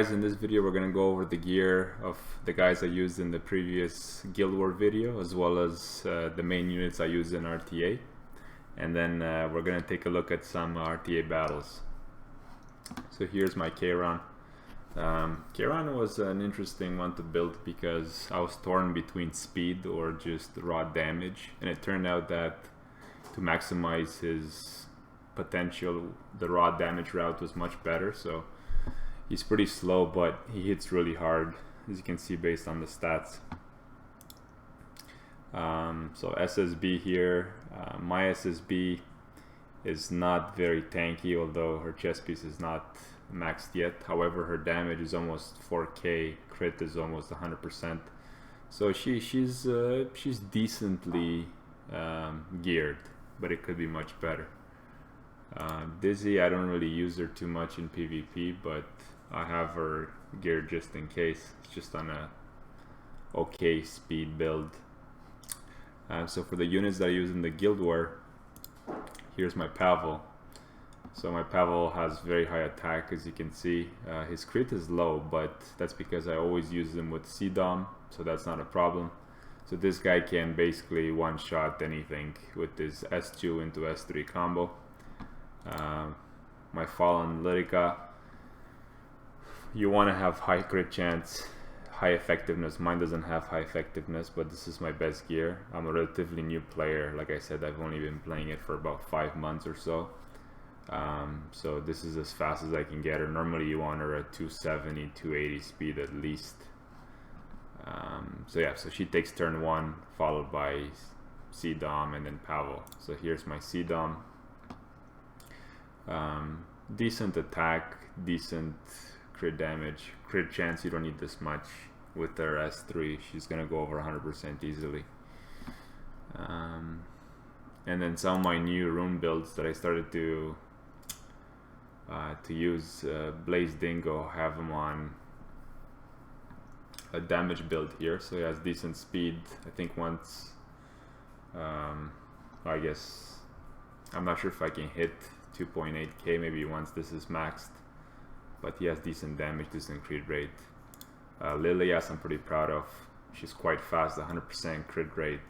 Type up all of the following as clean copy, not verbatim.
guys, in this video we're going to go over the gear of the guys I used in the previous Guild War video, as well as the main units I used in RTA, and then we're going to take a look at some RTA battles. So here's my Kayron. Kayron was an interesting one to build because I was torn between speed or just raw damage, and it turned out that to maximize his potential, the raw damage route was much better. So he's pretty slow, but he hits really hard, as you can see based on the stats. So SSB here, my SSB is not very tanky, although her chest piece is not maxed yet. However, her damage is almost 4k, crit is almost 100%. So she's decently geared, but it could be much better. Dizzy, I don't really use her too much in PvP, but I have her geared just in case. It's just on a okay speed build. So for the units that I use in the Guild War, here's my Pavel. So my Pavel has very high attack, as you can see. His crit is low, but that's because I always use him with C-Dom, so that's not a problem. So this guy can basically one-shot anything with his S2 into S3 combo. My Fallen Lyrica, you want to have high crit chance, high effectiveness. Mine doesn't have high effectiveness, but this is my best gear. I'm a relatively new player. Like I said, I've only been playing it for about 5 months or so. So this is as fast as I can get her. Normally you want her at 270, 280 speed at least. So yeah, so she takes turn 1, followed by C-Dom and then Pavel. So here's my C-Dom. Decent attack, decent crit damage. Crit chance, you don't need this much. With her S3, she's gonna go over 100% easily. And then some of my new rune builds that I started to use, Blaze Dingo, have him on a damage build here, so he has decent speed. I think once, I guess, I'm not sure if I can hit 2.8k, maybe once this is maxed, but he has decent damage, decent crit rate. Lilias I'm pretty proud of. She's quite fast, 100% crit rate,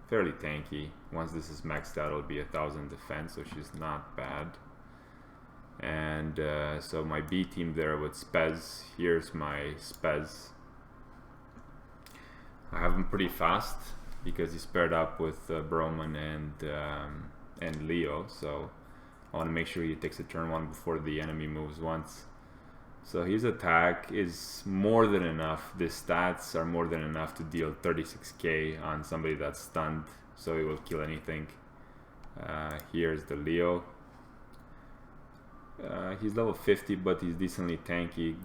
fairly tanky. Once this is maxed out, it'll be 1000 defense, so she's not bad. And so my B team there with Spez, here's my Spez. I have him pretty fast because he's paired up with Broman and Leo, so I want to make sure he takes a turn 1 before the enemy moves once. So his attack is more than enough. The stats are more than enough to deal 36k on somebody that's stunned, so he will kill anything. Here's the Leo. He's level 50, but he's decently tanky,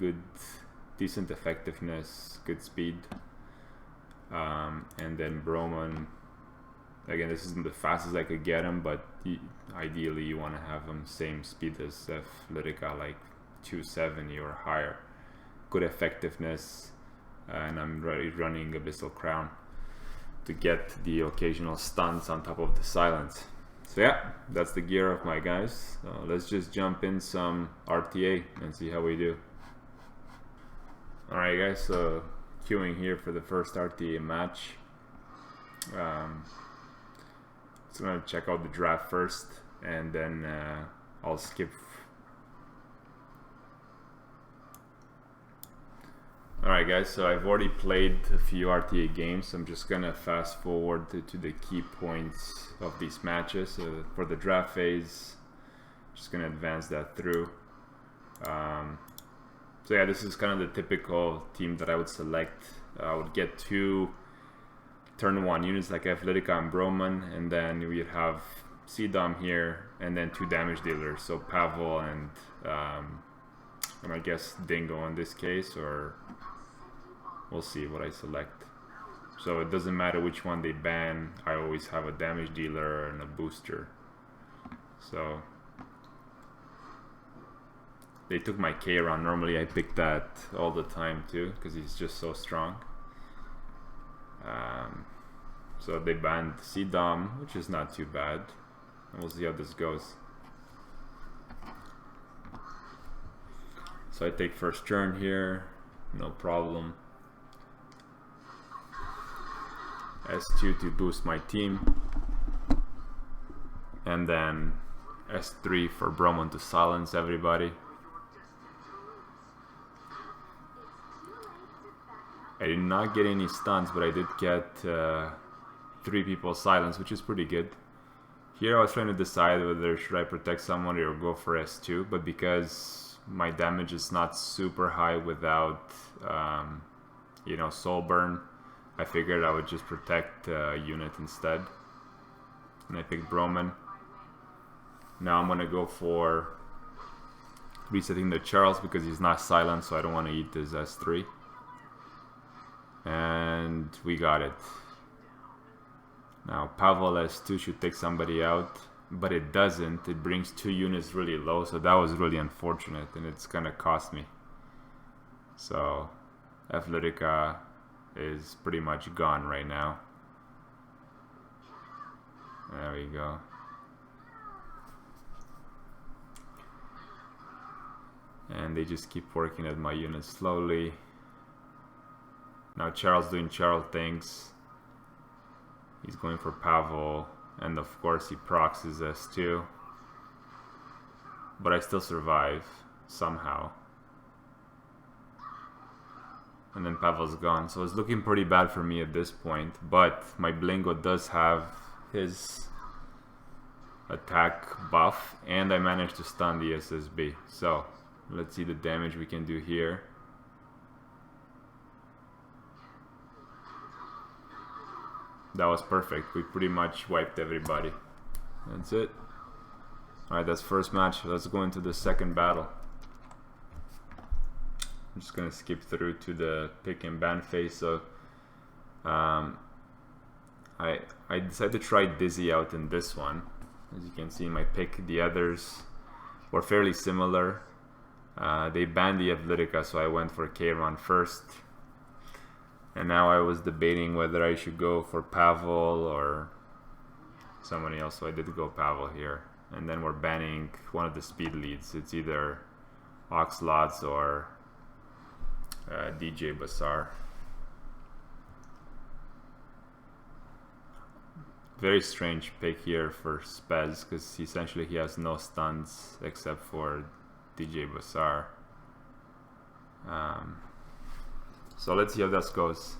decent effectiveness, good speed. And then Broman, again, this isn't the fastest I could get him, but ideally you want to have him same speed as Lyrica, like 270 or higher. Good effectiveness, and I'm running Abyssal Crown to get the occasional stuns on top of the silence. So yeah, that's the gear of my guys. Let's just jump in some RTA and see how we do. Alright guys, so queuing here for the first RTA match. So I'm going to check out the draft first, and then I'll skip. Alright guys, so I've already played a few RTA games, so I'm just going to fast forward to the key points of these matches. So for the draft phase, just going to advance that through. So yeah, this is kind of the typical team that I would select. I would get 2 turn 1 units like Lyrica and Broman, and then we'd have C-Dom here, and then 2 damage dealers, so Pavel and I guess Dingo in this case, or we'll see what I select. So it doesn't matter which one they ban, I always have a damage dealer and a booster. So they took my Kayron. Normally I pick that all the time too, because he's just so strong. So they banned C-Dom, which is not too bad. And we'll see how this goes. So I take first turn here, no problem. S2 to boost my team. And then S3 for Broman to silence everybody. I did not get any stuns, but I did get 3 people silenced, which is pretty good. Here I was trying to decide whether should I protect someone or go for S2, but because my damage is not super high without you know, soul burn, I figured I would just protect a unit instead. And I picked Broman. Now I'm gonna go for resetting the Charles because he's not silent, so I don't want to eat his S3. And we got it. Now Pavel S2 should take somebody out, but it doesn't. It brings 2 units really low, so that was really unfortunate, and it's gonna cost me. So Athletica is pretty much gone right now. There we go. And they just keep working at my units slowly. Now Charles doing Charles things. He's going for Pavel, and of course he procs his S2. But I still survive, somehow. And then Pavel's gone, so it's looking pretty bad for me at this point. But my Blingo does have his attack buff, and I managed to stun the SSB. So let's see the damage we can do here. That was perfect. We pretty much wiped everybody. That's it. Alright, that's first match. Let's go into the second battle. I'm just gonna skip through to the pick and ban phase. So I decided to try Dizzy out in this one. As you can see in my pick, the others were fairly similar. They banned the Athletica, so I went for Kayron first. And now I was debating whether I should go for Pavel or somebody else, so I did go Pavel here. And then we're banning one of the speed leads. It's either Oxlots or DJ Basar. Very strange pick here for Spez, because essentially he has no stuns except for DJ Basar. So let's see how this goes.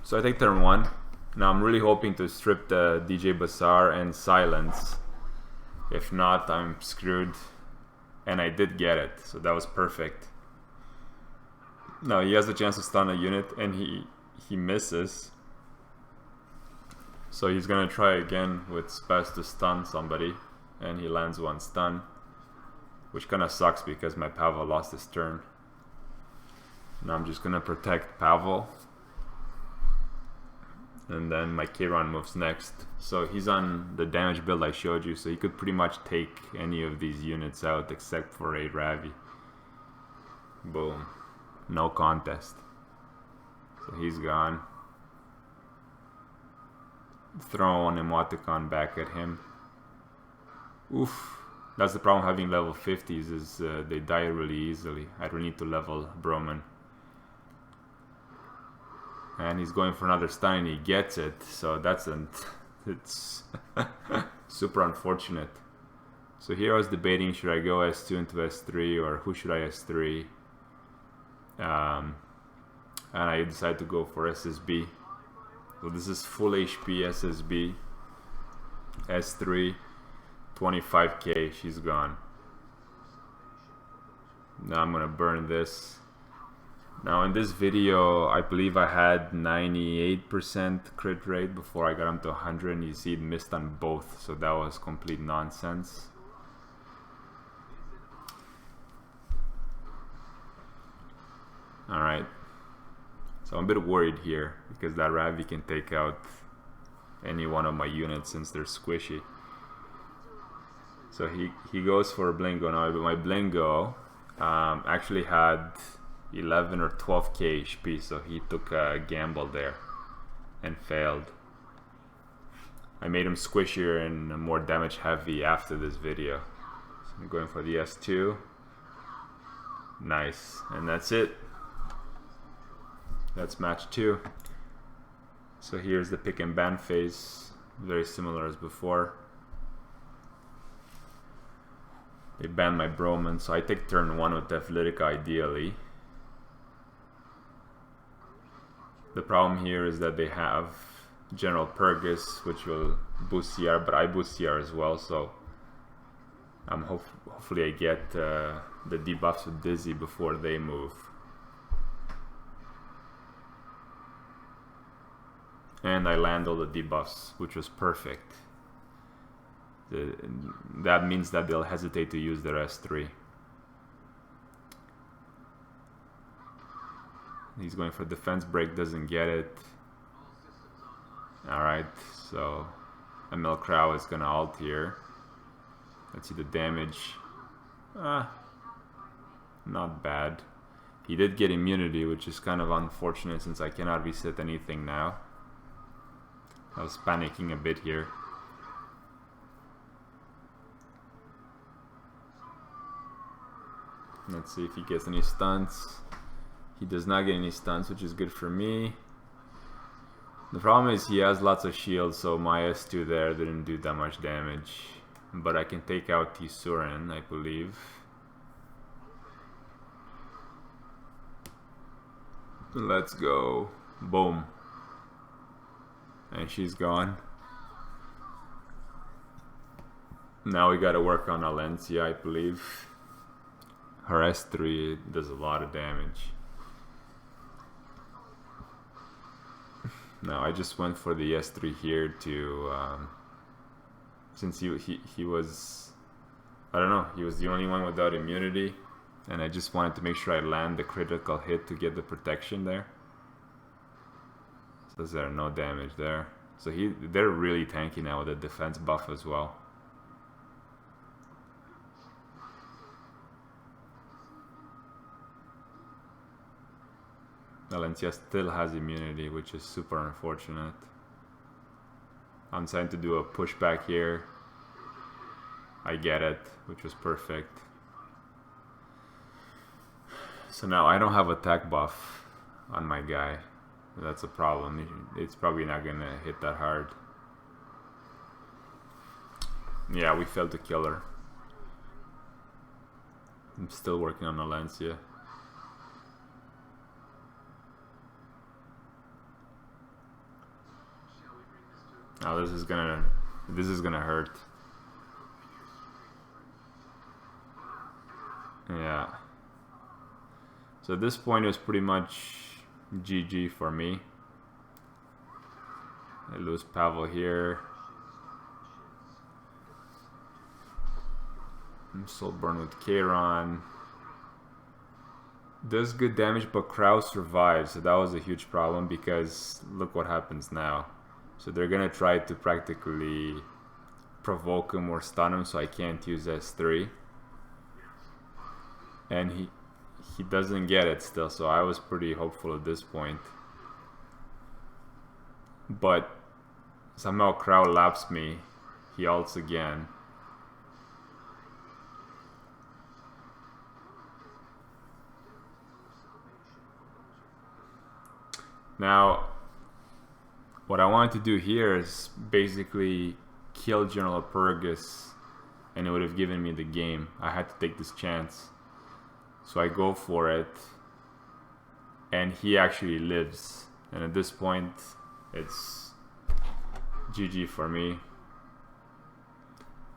So I take turn 1. Now I'm really hoping to strip the DJ Basar and silence. If not, I'm screwed. And I did get it, so that was perfect. Now he has a chance to stun a unit, and he misses. So he's gonna try again with Spaz to stun somebody, and he lands 1 stun, which kinda sucks because my Pavel lost his turn. Now I'm just gonna protect Pavel, and then my Kayron moves next. So he's on the damage build I showed you, so he could pretty much take any of these units out except for a Ravi. Boom. No contest. So he's gone. Throw an emoticon back at him. Oof. That's the problem having level 50s, is they die really easily. I don't need to level Broman. And he's going for another stun and he gets it, so it's super unfortunate. So here I was debating, should I go S2 into S3 or who should I S3? And I decided to go for SSB. So this is full HP SSB. S3, 25k, she's gone. Now I'm gonna burn this. Now in this video, I believe I had 98% crit rate before I got him to 100, and you see it missed on both, so that was complete nonsense. Alright, so I'm a bit worried here, because that Ravi can take out any one of my units since they're squishy. So he goes for a Blingo now, but my Blingo actually had 11 or 12k HP, so he took a gamble there and failed. I made him squishier and more damage heavy after this video. I'm going for the S2. Nice, and that's it. That's match 2. So here's the pick and ban phase, very similar as before. They ban my Broman, so I take turn 1 with Deflitica ideally. The problem here is that they have General Purgus, which will boost CR, but I boost CR as well, so hopefully I get the debuffs with Dizzy before they move. And I land all the debuffs, which was perfect. That means that they'll hesitate to use their S3. He's going for defense break, doesn't get it. Alright, so ML Crow is gonna ult here. Let's see the damage. Not bad. He did get immunity, which is kind of unfortunate since I cannot reset anything now. I was panicking a bit here. Let's see if he gets any stunts. He does not get any stunts, which is good for me. The problem is he has lots of shields, so my S2 there didn't do that much damage. But I can take out Tisuren, I believe. Let's go. Boom. And she's gone. Now we gotta work on Alencia, I believe. Her S3 does a lot of damage. Now I just went for the S3 here to since he was, I don't know, he was the only one without immunity, and I just wanted to make sure I land the critical hit to get the protection there. So there's no damage there. So they're really tanky now with the defense buff as well. Valencia still has immunity, which is super unfortunate. I'm trying to do a pushback here. I get it, which was perfect. So now I don't have attack buff on my guy. That's a problem. It's probably not gonna hit that hard. Yeah, we failed to kill her. I'm still working on Valencia. Oh, this is gonna hurt. Yeah. So at this point it was pretty much GG for me. I lose Pavel here. I'm still burned with Kayron. Does good damage, but Kraus survives, so that was a huge problem because look what happens now. So they're gonna try to practically provoke him or stun him, so I can't use S3. And he doesn't get it still, so I was pretty hopeful at this point. But somehow Crow laps me. He ults again. Now, what I wanted to do here is basically kill General Purgus, and it would have given me the game. I had to take this chance. So I go for it, and he actually lives. And at this point, it's GG for me.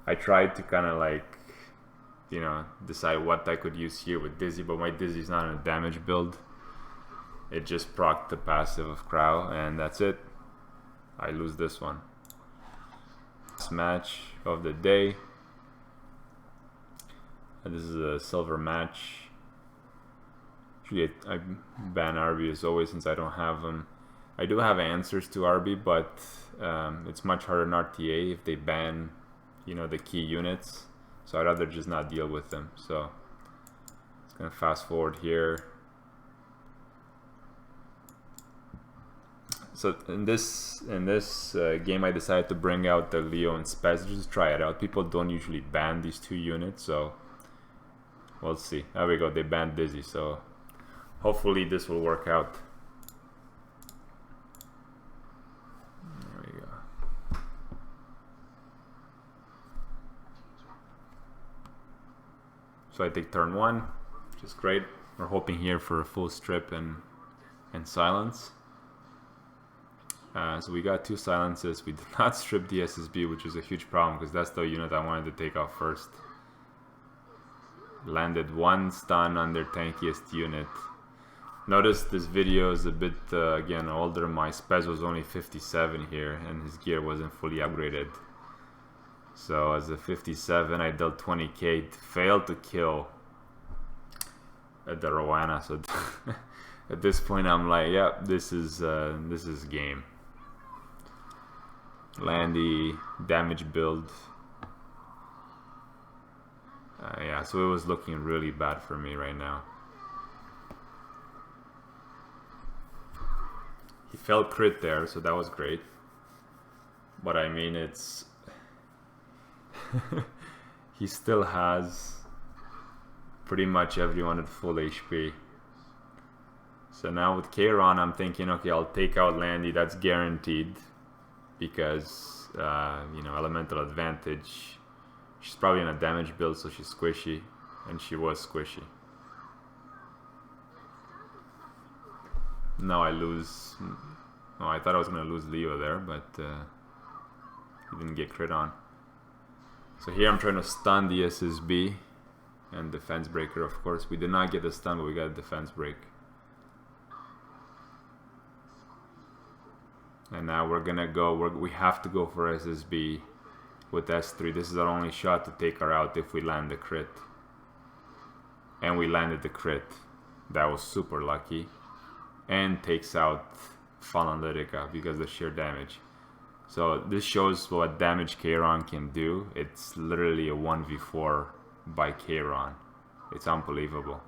I tried to kind of like, you know, decide what I could use here with Dizzy, but my Dizzy's not in a damage build. It just procced the passive of Crow, and that's it. I lose this one. Last match of the day. And this is a silver match. Actually, I ban RB as always since I don't have them. I do have answers to RB, but it's much harder in RTA if they ban, you know, the key units. So I'd rather just not deal with them. So it's gonna fast forward here. So in this game, I decided to bring out the Leo and Spez just to try it out. People don't usually ban these two units, so we'll see. There we go. They banned Dizzy, so hopefully this will work out. There we go. So I take turn 1, which is great. We're hoping here for a full strip and silence. So we got 2 silences. We did not strip the SSB, which is a huge problem because that's the unit I wanted to take out first. Landed 1 stun on their tankiest unit. Notice this video is a bit, again, older. My Spez was only 57 here and his gear wasn't fully upgraded. So as a 57, I dealt 20k, failed to kill the Rowana. So at this point, I'm like, yeah, this is game. Landy, damage build. Yeah, so it was looking really bad for me right now. He fell crit there, so that was great. But I mean, it's... he still has pretty much everyone at full HP. So now with Kayron, I'm thinking, okay, I'll take out Landy, that's guaranteed. Because, you know, elemental advantage. She's probably in a damage build, so she's squishy. And she was squishy. Now I lose... Oh, I thought I was going to lose Leo there, but he didn't get crit on. So here I'm trying to stun the SSB. And defense breaker, of course. We did not get a stun, but we got a defense break. And now we're gonna go, we have to go for SSB with S3. This is our only shot to take her out if we land the crit. And we landed the crit. That was super lucky. And takes out Analytica because of the sheer damage. So this shows what damage Kayron can do. It's literally a 1v4 by Kayron. It's unbelievable.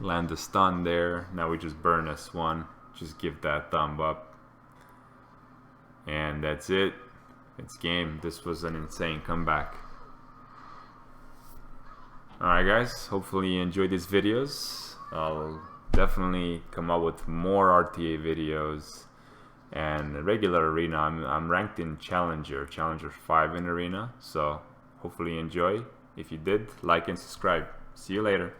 Land the stun there. Now we just burn S1. Just give that thumb up. And that's it. It's game. This was an insane comeback. Alright guys, hopefully you enjoyed these videos. I'll definitely come up with more RTA videos and regular arena. I'm ranked in Challenger 5 in arena. So hopefully you enjoy. If you did, like and subscribe. See you later.